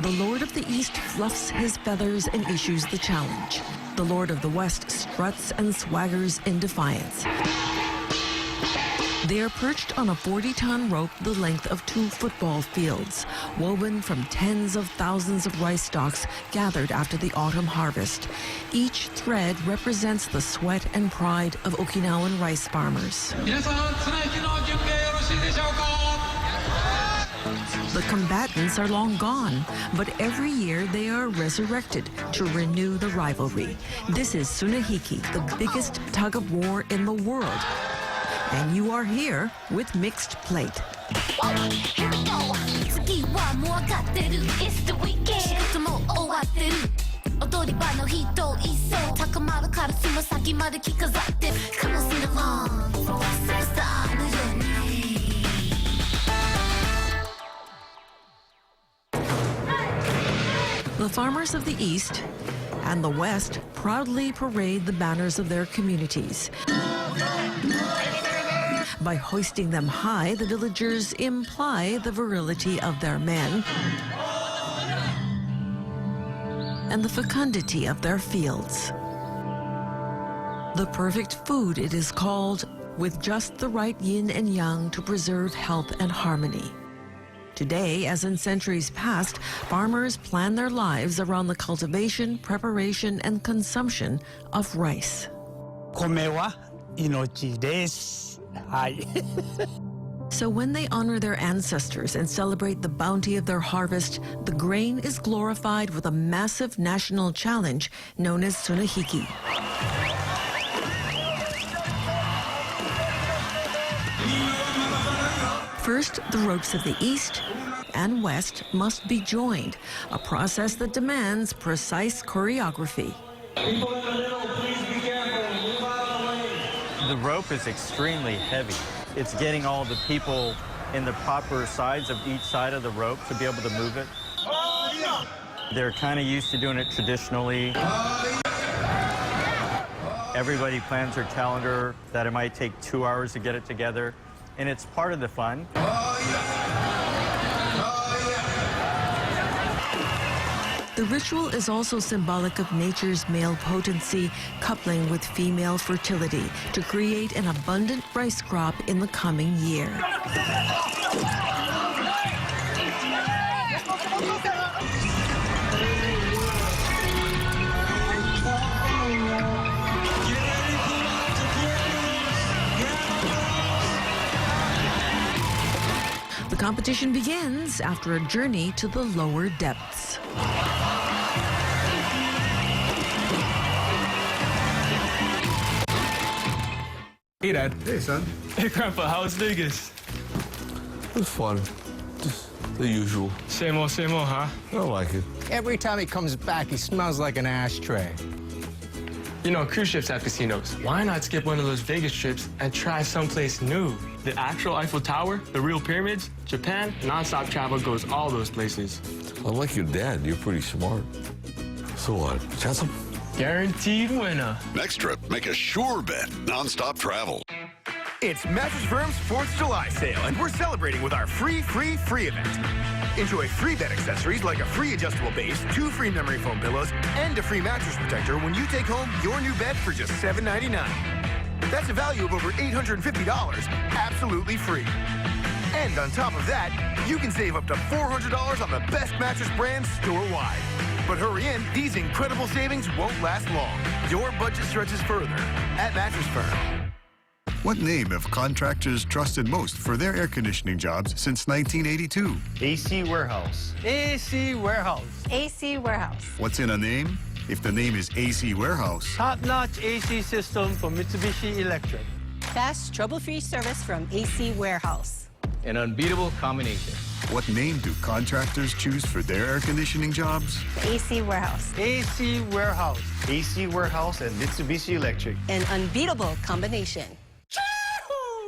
The Lord of the East fluffs his feathers and issues the challenge. The Lord of the West struts and swaggers in defiance. They are perched on a 40-ton rope the length of 2 football fields, woven from tens of thousands of rice stalks gathered after the autumn harvest. Each thread represents the sweat and pride of Okinawan rice farmers. The combatants are long gone, but every year they are resurrected to renew the rivalry. This is Tsunehiki, the biggest tug of war in the world. And you are here with mixed plate. Here we go. It's the weekend. Come on, sing along. The farmers of the East and the West proudly parade the banners of their communities. By hoisting them high, the villagers imply the virility of their men and the fecundity of their fields. The perfect food, it is called, with just the right yin and yang to preserve health and harmony. Today, as in centuries past, farmers plan their lives around the cultivation, preparation, and consumption of rice. Kome wa inochi desu. So when they honor their ancestors and celebrate the bounty of their harvest, the grain is glorified with a massive national challenge known as Tsunehiki. First, the ropes of the East and West must be joined, a process that demands precise choreography. The rope is extremely heavy. It's getting all the people in the proper sides of each side of the rope to be able to move it. They're kind of used to doing it traditionally. Everybody plans their calendar that it might take 2 hours to get it together, and it's part of the fun. The ritual is also symbolic of nature's male potency coupling with female fertility to create an abundant rice crop in the coming year. The competition begins after a journey to the lower depths. Hey, Dad. Hey, son. Hey, Grandpa, how was Vegas? It was fun. Just the usual. Same old, huh? I don't like it. Every time he comes back, he smells like an ashtray. You know, cruise ships have casinos. Why not skip one of those Vegas trips and try someplace new? The actual Eiffel Tower, the real pyramids, Japan, non-stop travel goes all those places. Unlike your dad, you're pretty smart. So what? Chatham? Guaranteed winner. Next trip, make a sure bet. Non-stop travel. It's Mattress Firm's 4th of July sale, and we're celebrating with our free event. Enjoy free bed accessories like a free adjustable base, 2 free memory foam pillows, and a free mattress protector when you take home your new bed for just $7.99. That's a value of over $850, absolutely free. And on top of that, you can save up to $400 on the best mattress brands store-wide. But hurry in, these incredible savings won't last long. Your budget stretches further at Mattress Firm. What name have contractors trusted most for their air conditioning jobs since 1982? AC Warehouse. AC Warehouse. AC Warehouse. What's in a name? If the name is AC Warehouse. Top-notch AC system from Mitsubishi Electric. Fast, trouble-free service from AC Warehouse. An unbeatable combination. What name do contractors choose for their air conditioning jobs? The AC Warehouse. AC Warehouse. AC Warehouse and Mitsubishi Electric. An unbeatable combination.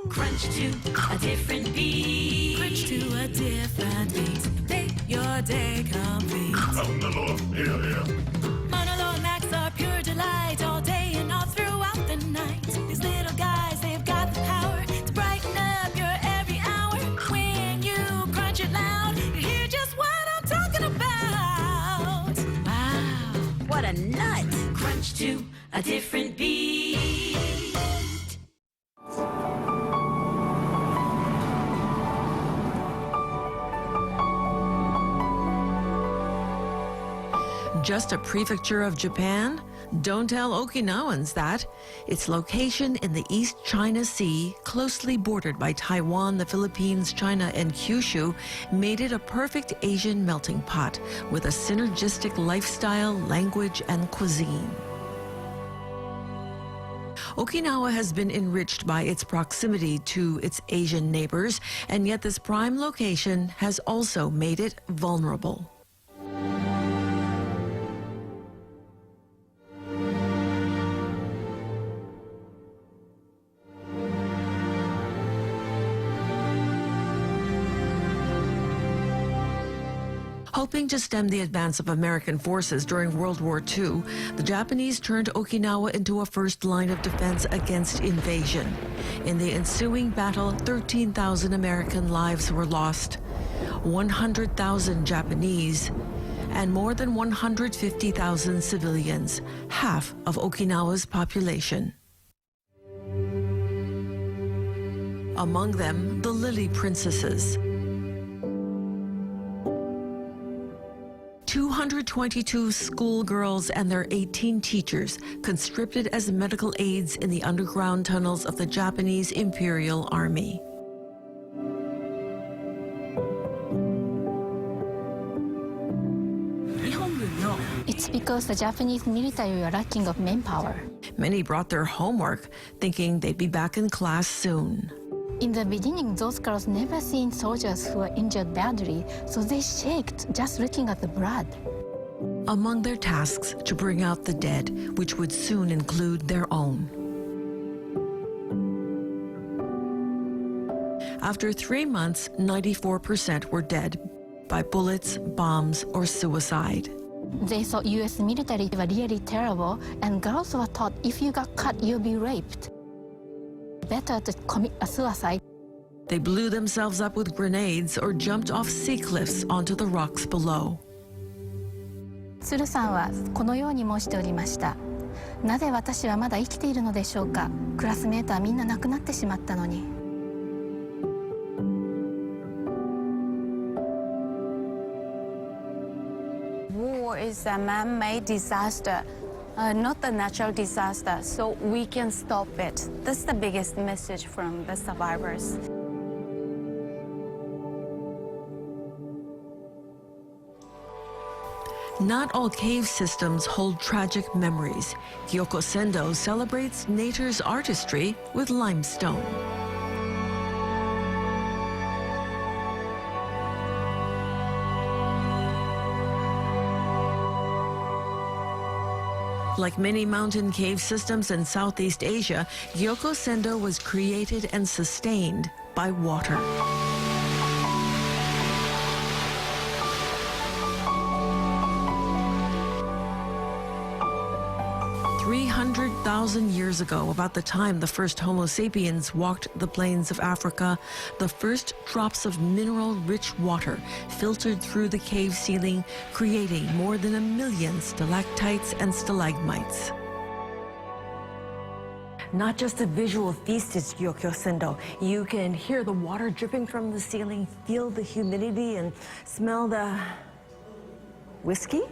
Crunch to a different beat. Crunch to a different beat. Make your day complete. Monologue Max are pure delight all day and all throughout the night. These little guys, they've got the power to brighten up Crunch to a different beat. Just a prefecture of Japan? Don't tell Okinawans that. Its location in the East China Sea, closely bordered by Taiwan, the Philippines, China, and Kyushu, made it a perfect Asian melting pot with a synergistic lifestyle, language, and cuisine. Okinawa has been enriched by its proximity to its Asian neighbors, and yet this prime location has also made it vulnerable. Hoping to stem the advance of American forces during World War II, the Japanese turned Okinawa into a first line of defense against invasion. In the ensuing battle, 13,000 American lives were lost, 100,000 Japanese, and more than 150,000 civilians, half of Okinawa's population. Among them, the Lily Princesses. 222 schoolgirls and their 18 teachers conscripted as medical aides in the underground tunnels of the Japanese Imperial Army. It's because the Japanese military are lacking of manpower. Many brought their homework, thinking they'd be back in class soon. In the beginning, those girls never seen soldiers who were injured badly, so they shaked just looking at the blood. Among their tasks, to bring out the dead, which would soon include their own. After 3 months, 94% were dead by bullets, bombs, or suicide. They thought U.S. military were really terrible, and girls were taught if you got cut, you'll be raped. Better to commit a suicide. They blew themselves up with grenades or jumped off sea cliffs onto the rocks below. 鶴さんはこのように申しておりました。なぜ私はまだ生きているのでしょうか。クラスメートはみんな亡くなってしまったのに。War is a man-made disaster. Not a natural disaster, so we can stop it. That's the biggest message from the survivors. Not all cave systems hold tragic memories. Gyokusendo celebrates nature's artistry with limestone. Like many mountain cave systems in Southeast Asia, Gyokusendo was created and sustained by water. "300,000 years ago, about the time the first Homo sapiens walked the plains of Africa, the first drops of mineral-rich water filtered through the cave ceiling, creating more than 1 million stalactites and stalagmites." Not just a visual feast is Gyokusendo. You can hear the water dripping from the ceiling, feel the humidity, and smell the whiskey?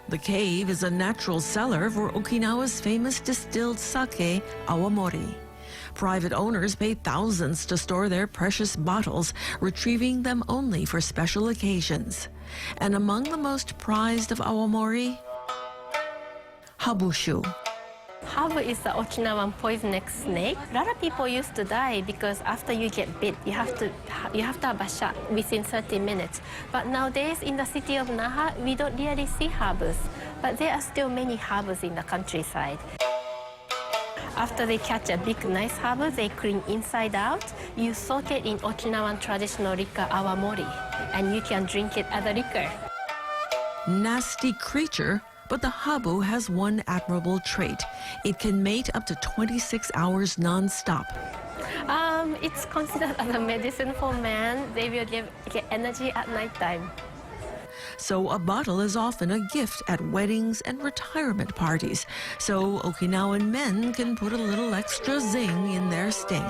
The cave is a natural cellar for Okinawa's famous distilled sake, awamori. Private owners pay thousands to store their precious bottles, retrieving them only for special occasions. And among the most prized of awamori, habushu. Habu is the Okinawan poisonous snake. A lot of people used to die because after you get bit, you have to have a shot within 30 minutes. But nowadays in the city of Naha, we don't really see habus. But there are still many habus in the countryside. After they catch a big, nice habu, they clean inside out. You soak it in Okinawan traditional liquor awamori, and you can drink it as a liquor. Nasty creature. But the habu has one admirable trait. It can mate up to 26 hours non-stop. It's considered as a medicine for man. They will get energy at nighttime. so a bottle is often a gift at weddings and retirement parties, so Okinawan men can put a little extra zing in their sting.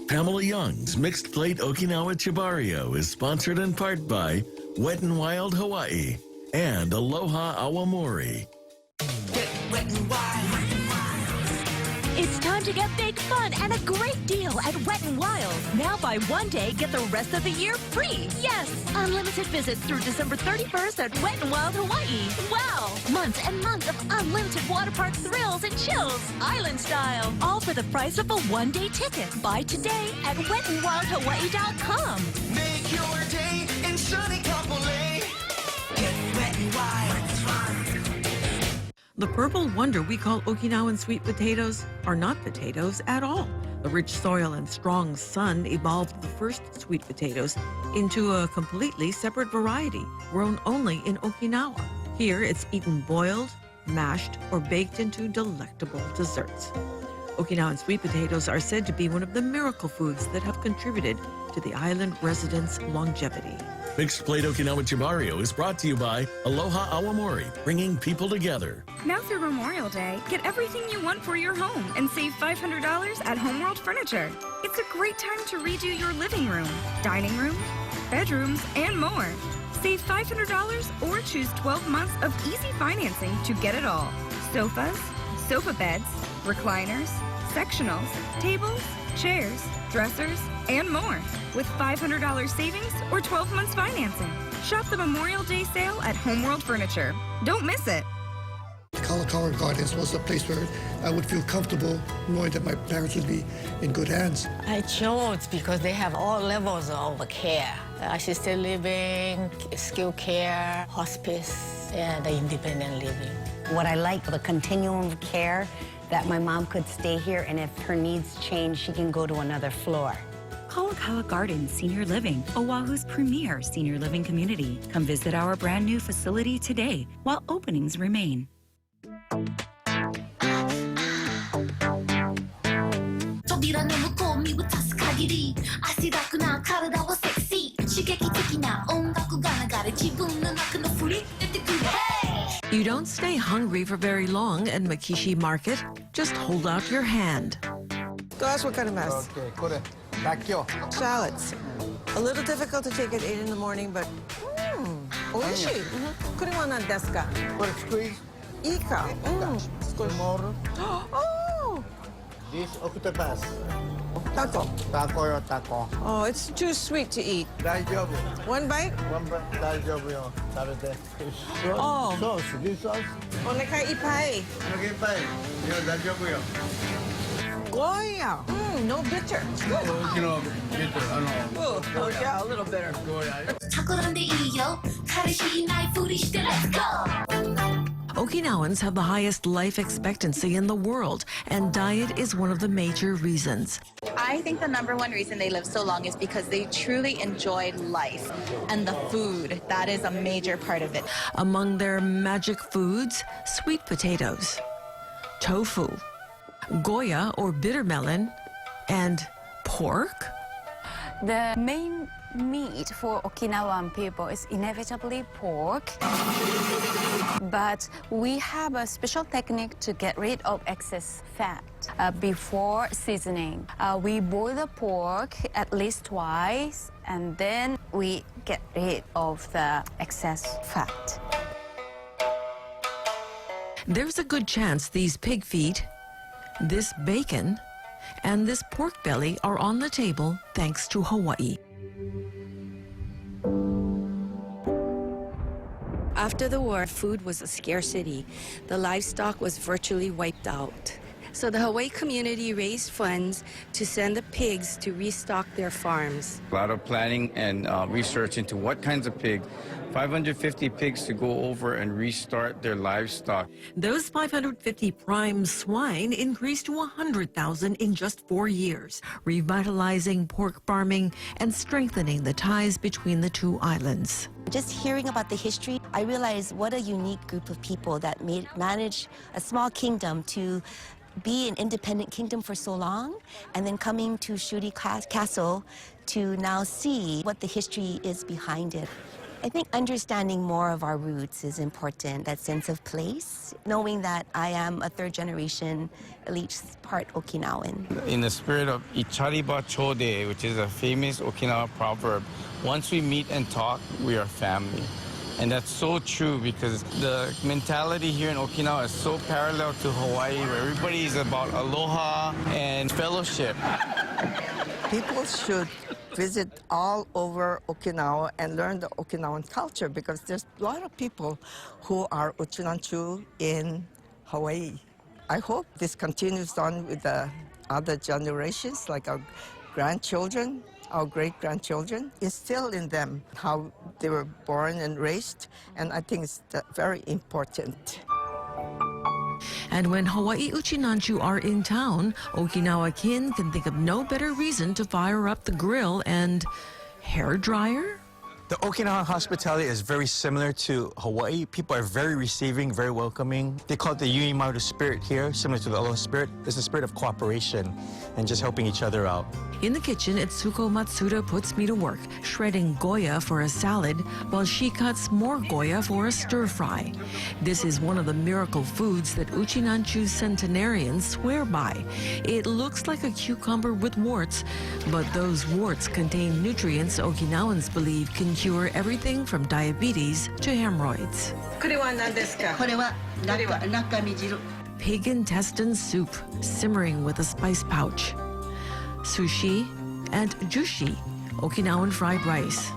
Pamela Young's Mixed Plate Okinawa Chibario is sponsored in part by Wet n Wild Hawaii and Aloha Awamori. Wet n Wild. It's time to get big fun and a great deal at Wet n Wild. Now buy one day, get the rest of the year free. Yes, unlimited visits through December 31st at Wet n Wild Hawaii. Wow, months and months of unlimited water park thrills and chills, island style. All for the price of a one-day ticket. Buy today at wetnwildhawaii.com. Make your day in sunny Kapolei. Get Wet n Wild. The purple wonder we call Okinawan sweet potatoes are not potatoes at all. The rich soil and strong sun evolved the first sweet potatoes into a completely separate variety, grown only in Okinawa. Here, it's eaten boiled, mashed, or baked into delectable desserts. Okinawan sweet potatoes are said to be one of the miracle foods that have contributed to the island residents' longevity. Mixed Plate Okinawa Chibario is brought to you by Aloha Awamori, bringing people together. Now through Memorial Day, get everything you want for your home and save $500 at Homeworld Furniture. It's a great time to redo your living room, dining room, bedrooms, and more. Save $500 or choose 12 months of easy financing to get it all. Sofas, sofa beds, recliners, sectionals, tables, chairs, dressers, and more, with $500 savings or 12 months financing. Shop the Memorial Day sale at Homeworld Furniture. Don't miss it. Kalakaua Gardens was a place where I would feel comfortable knowing that my parents would be in good hands. I chose because they have all levels of care. Assisted living, skilled care, hospice, and independent living. What I like, the continuum of care, that my mom could stay here, and if her needs change, she can go to another floor. Kalakaua Gardens Senior Living, Oahu's premier senior living community. Come visit our brand new facility today while openings remain. You don't stay hungry for very long at Makishi Market. Just hold out your hand. Gosh, what kind of mess? Okay, shallots. A little difficult to take at 8 in the morning, but oishi. Kuriwa desu ka? What, squeeze? Ika. Tomorrow. Oh! This octopus. Taco. Taco or taco. Oh, it's too sweet to eat. Daijoubu. One bite? One bite. Daijoubu yo. Tarete. Oh. Sauce. This sauce? Onekai ipai. Onekai ipai. Yo, daijoubu yo. Goya. No bitter. You bitter. Oh, yeah, a little bitter. Goya. Okinawans have the highest life expectancy in the world, and diet is one of the major reasons. I think the #1 reason they live so long is because they truly enjoyed life. And the food, that is a major part of it. Among their magic foods, sweet potatoes, tofu, goya or bitter melon, and pork. The main meat for Okinawan people is inevitably pork. But we have a special technique to get rid of excess fat. Before seasoning, we boil the pork at least twice, and then we get rid of the excess fat. There's a good chance these pig feet, this bacon, and this pork belly are on the table thanks to Hawaii. After the war, food was a scarcity. The livestock was virtually wiped out. So the Hawaii community raised funds to send the pigs to restock their farms. A lot of planning and research into what kinds of pigs. 550 pigs to go over and restart their livestock. Those 550 prime swine increased to 100,000 in just 4 years, revitalizing pork farming and strengthening the ties between the two islands. Just hearing about the history, I realized what a unique group of people that managed a small kingdom to be an independent kingdom for so long, and then coming to Shuri Castle to now see what the history is behind it. I think understanding more of our roots is important, that sense of place, knowing that I am a third generation, at least part Okinawan. In the spirit of Ichariba Chode, which is a famous Okinawa proverb, once we meet and talk, we are family. And that's so true because the mentality here in Okinawa is so parallel to Hawaii, where everybody is about aloha and fellowship. People should visit all over Okinawa and learn the Okinawan culture because there's a lot of people who are Uchinanchu in Hawaii. I hope this continues on with the other generations, like our grandchildren, our great-grandchildren. Instill in them how they were born and raised, and I think it's very important. And when Hawaii Uchinanchu are in town, Okinawa kin can think of no better reason to fire up the grill and hair dryer. The Okinawan hospitality is very similar to Hawaii. People are very receiving, very welcoming. They call it the Yuimaru spirit here, similar to the Aloha spirit. It's the spirit of cooperation and just helping each other out. In the kitchen, Itsuko Matsuda puts me to work, shredding Goya for a salad, while she cuts more Goya for a stir-fry. This is one of the miracle foods that Uchinanchu centenarians swear by. It looks like a cucumber with warts, but those warts contain nutrients Okinawans believe can cure everything from diabetes to hemorrhoids. Pig intestine soup, simmering with a spice pouch. Sushi and jushi, Okinawan fried rice.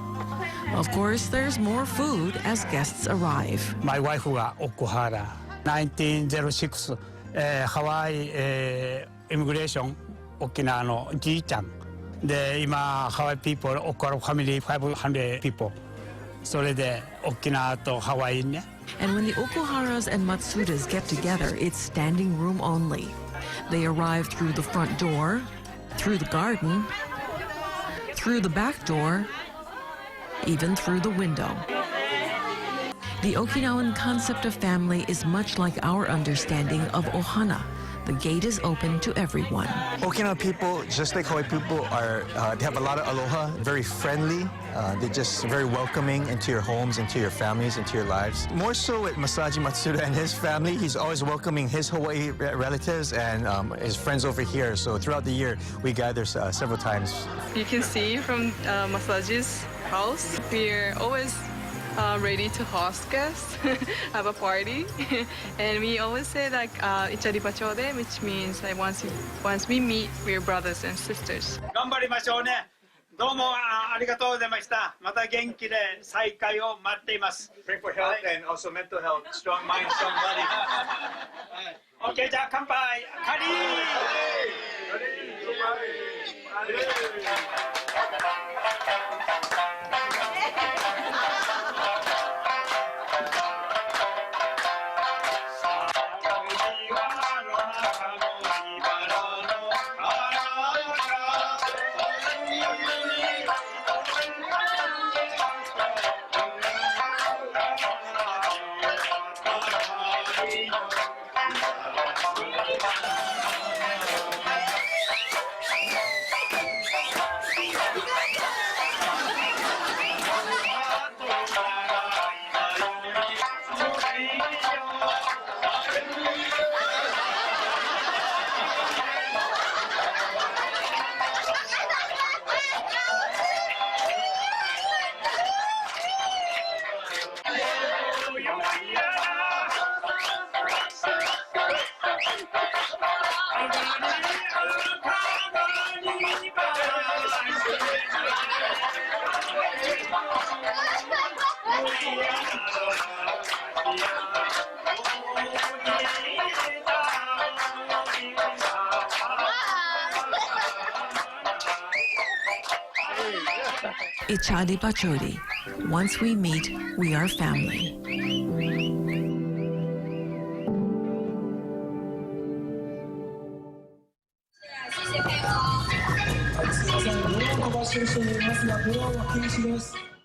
Of course, there's more food as guests arrive. My wife was Okuhara, 1906, Hawaii immigration, Okinawa no Ji-chan. Now, Hawaii people, Okinawa family, 500 people. So they Okinawa to Hawaii. And when the Okuharas and Matsudas get together, it's standing room only. They arrive through the front door, through the garden, through the back door, even through the window. The Okinawan concept of family is much like our understanding of ohana. The gate is open to everyone. Okinawa people, just like Hawaii people, they have a lot of aloha, very friendly. They're just very welcoming into your homes, into your families, into your lives. More so with Masaji Matsuda and his family. He's always welcoming his Hawaii relatives and his friends over here. So throughout the year, we gather several times. You can see from Masaji's house, we're always ready to host guests, have a party, and we always say like Ichariba Chode, which means like once we meet, we're brothers and sisters. 頑張りましょうね。どうもありがとうございました。また元気で再会を待っています。Pray for health and also mental health. Strong mind, strong body. Okay, じゃあ乾杯。カリー。Ichari Bachori. Once we meet, we are family.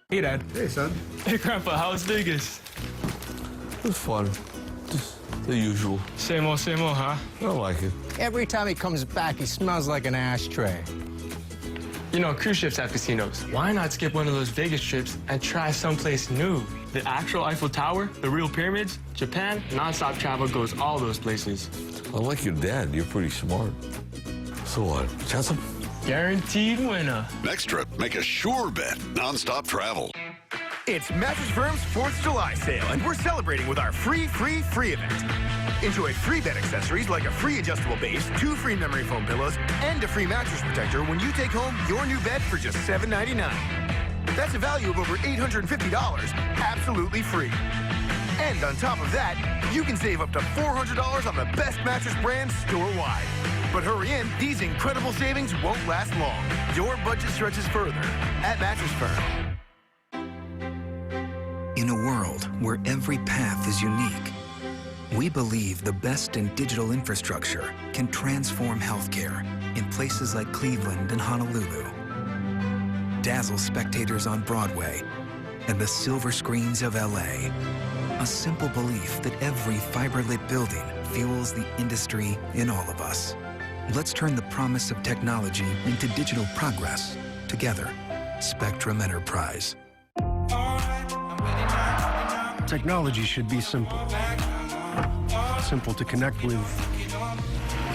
Hey, Dad. Hey, son. Hey, Grandpa. How was Vegas? It was fun. Just the usual. Same old, huh? I don't like it. Every time he comes back, he smells like an ashtray. You know, cruise ships have casinos. Why not skip one of those Vegas trips and try someplace new? The actual Eiffel Tower, the real pyramids, Japan, nonstop travel goes all those places. Unlike your dad, you're pretty smart. So what? Chancellor? Guaranteed winner. Next trip, make a sure bet. Non-stop travel. It's Mattress Firm's 4th of July sale, and we're celebrating with our free event. Enjoy free bed accessories like a free adjustable base, 2 free memory foam pillows, and a free mattress protector when you take home your new bed for just $7.99. That's a value of over $850, absolutely free. And on top of that, you can save up to $400 on the best mattress brands store-wide. But hurry in, these incredible savings won't last long. Your budget stretches further at Mattress Firm. In a world where every path is unique, we believe the best in digital infrastructure can transform healthcare in places like Cleveland and Honolulu. Dazzle spectators on Broadway and the silver screens of LA. A simple belief that every fiber-lit building fuels the industry in all of us. Let's turn the promise of technology into digital progress together. Spectrum Enterprise. Technology should be simple. Simple to connect with,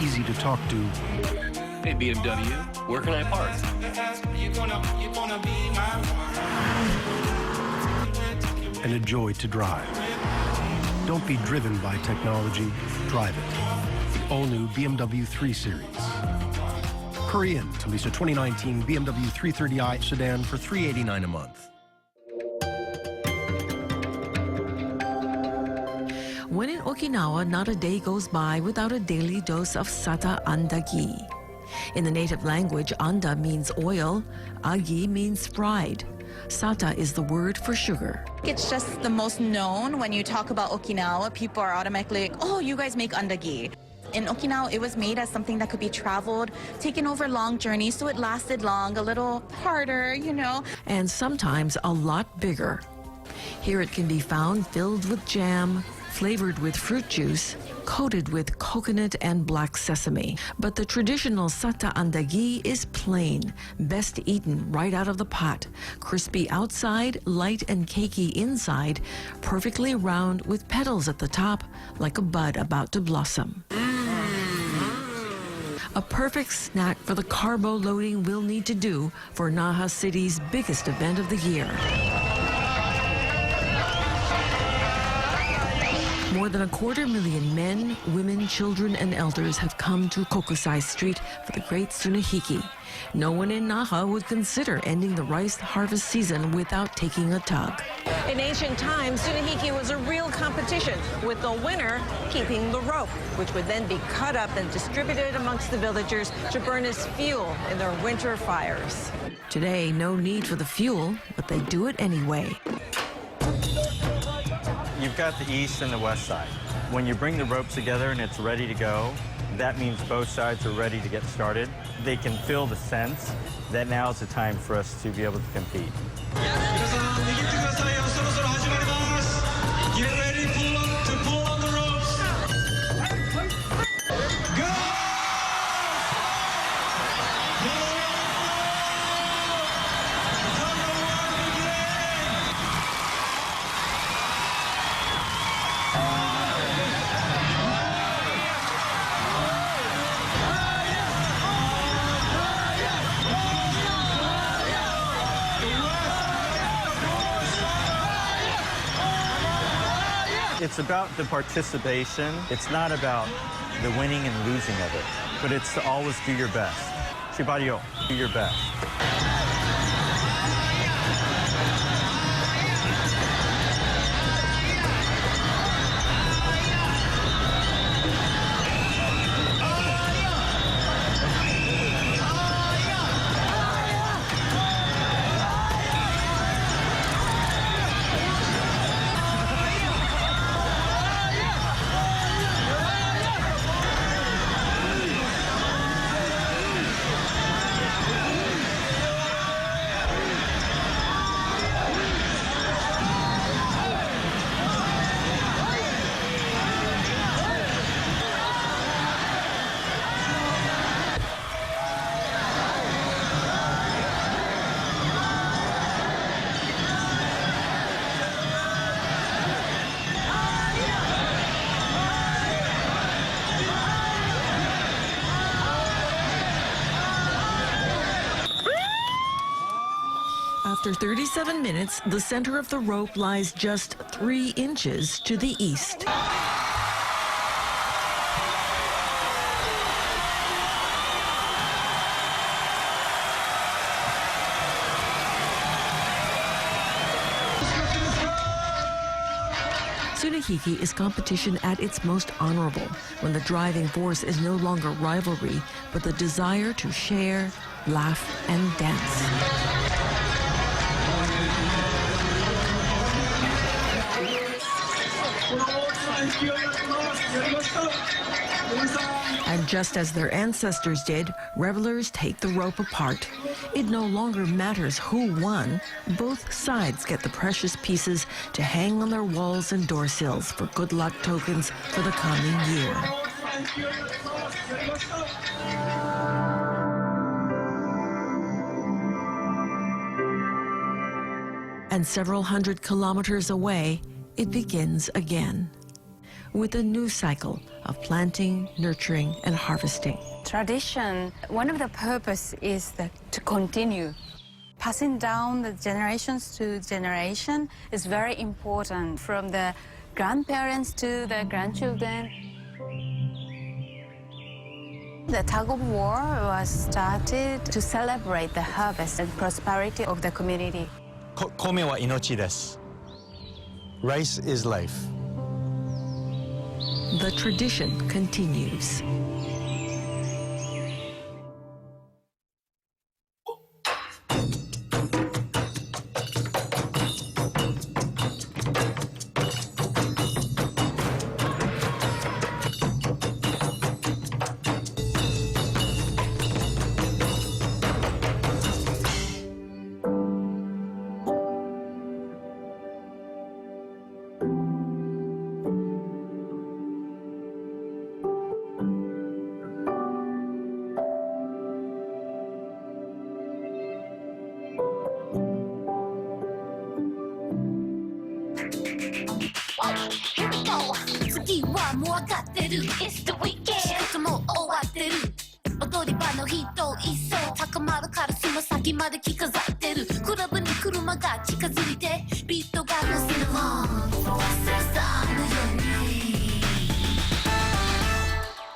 easy to talk to. Hey, BMW, where can I park? And a joy to drive. Don't be driven by technology, drive it. The all-new BMW 3 Series. Hurry in to lease a 2019 BMW 330i sedan for $389 a month. When in Okinawa, not a day goes by without a daily dose of sata andagi. In the native language, anda means oil, agi means fried. Sata is the word for sugar. It's just the most known. When you talk about Okinawa, people are automatically like, oh, you guys make andagi. In Okinawa, it was made as something that could be traveled, taken over long journeys, so it lasted long, a little harder, you know. And sometimes a lot bigger. Here it can be found filled with jam, flavored with fruit juice, coated with coconut and black sesame. But the traditional sata andagi is plain, best eaten right out of the pot. Crispy outside, light and cakey inside, perfectly round with petals at the top, like a bud about to blossom. A perfect snack for the carbo loading we'll need to do for Naha City's biggest event of the year. More than 250,000 men, women, children, and elders have come to Kokusai Street for the great Tsunehiki. No one in Naha would consider ending the rice harvest season without taking a tug. In ancient times, Tsunehiki was a real competition, with the winner keeping the rope, which would then be cut up and distributed amongst the villagers to burn as fuel in their winter fires. Today, no need for the fuel, but they do it anyway. You've got the east and the west side. When you bring the ropes together and it's ready to go, that means both sides are ready to get started. They can feel the sense that now is the time for us to be able to compete. Get ready to pull on the ropes. Go! It's about the participation. It's not about the winning and losing of it, but it's to always do your best. Shibari-o, do your best. After 37 minutes, the center of the rope lies just 3 inches to the east. Tsunehiki is competition at its most honorable, when the driving force is no longer rivalry, but the desire to share, laugh, and dance. And just as their ancestors did, revelers take the rope apart. It no longer matters who won. Both sides get the precious pieces to hang on their walls and door sills for good luck tokens for the coming year. And several hundred kilometers away, it begins again, with a new cycle of planting, nurturing, and harvesting. Tradition, one of the purpose is to continue. Passing down the generations to generation is very important, from the grandparents to the grandchildren. The tug-of-war was started to celebrate the harvest and prosperity of the community. Kome wa inochi desu. Rice is life. The tradition continues. Here we go. 次はもう分かってる It's the weekend 仕事も終わってる踊り場の人一層高まるからその先まで着飾ってるクラブに車が近づいて